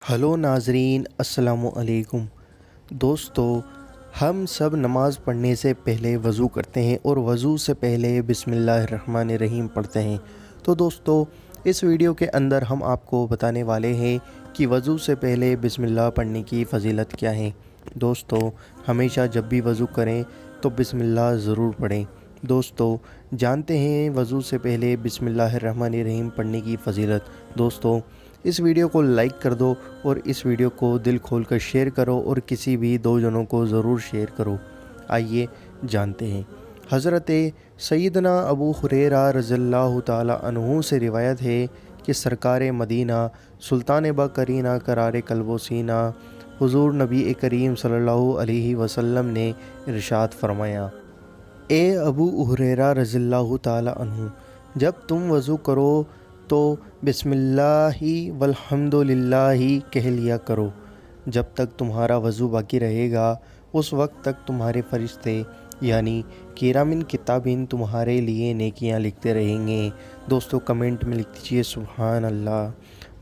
Hello ناظرین، السلام علیکم دوستو۔ ہم سب نماز پڑھنے سے پہلے وضو کرتے ہیں اور وضو سے پہلے بسم اللہ الرحمن الرحیم پڑھتے ہیں۔ تو دوستو، اس ویڈیو کے اندر ہم آپ کو بتانے والے ہیں کہ وضو سے پہلے بسم اللہ پڑھنے کی فضیلت کیا ہے۔ دوستو، ہمیشہ جب بھی وضو کریں تو بسم اللہ ضرور پڑھیں۔ دوستو، جانتے ہیں وضو سے پہلے بسم اللہ الرحمن الرحیم پڑھنے کی فضیلت۔ دوستو، اس ویڈیو کو لائک کر دو اور اس ویڈیو کو دل کھول کر شیئر کرو اور کسی بھی دو جنوں کو ضرور شیئر کرو۔ آئیے جانتے ہیں۔ حضرت سیدنا ابو ہریرہ رضی اللہ تعالیٰ عنہ سے روایت ہے کہ سرکار مدینہ سلطان باقرینہ قرار قلب و سینہ حضور نبی کریم صلی اللہ علیہ وسلم نے ارشاد فرمایا: اے ابو ہریرہ رضی اللہ تعالیٰ عنہ، جب تم وضو کرو تو بسم اللہ والحمد للہ کہہ لیا کرو۔ جب تک تمہارا وضو باقی رہے گا اس وقت تک تمہارے فرشتے یعنی کرامن کاتبین تمہارے لیے نیکیاں لکھتے رہیں گے۔ دوستو، کمنٹ میں لکھ دیجیے سبحان اللہ۔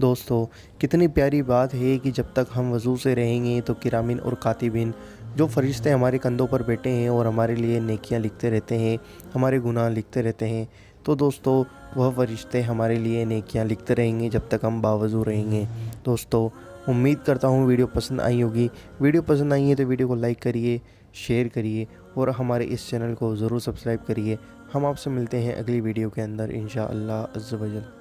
دوستو، کتنی پیاری بات ہے کہ جب تک ہم وضو سے رہیں گے تو کرامن اور کاتبین جو فرشتے ہمارے کندھوں پر بیٹھے ہیں اور ہمارے لیے نیکیاں لکھتے رہتے ہیں، ہمارے گناہ لکھتے رہتے ہیں، تو دوستو وہ فرشتے ہمارے لیے نیکیاں لکھتے رہیں گے جب تک ہم باوضو رہیں گے۔ دوستو، امید کرتا ہوں ویڈیو پسند آئی ہوگی۔ ویڈیو پسند آئی ہے تو ویڈیو کو لائک کریے، شیئر کریے اور ہمارے اس چینل کو ضرور سبسکرائب کریے۔ ہم آپ سے ملتے ہیں اگلی ویڈیو کے اندر انشاءاللہ عز و جل۔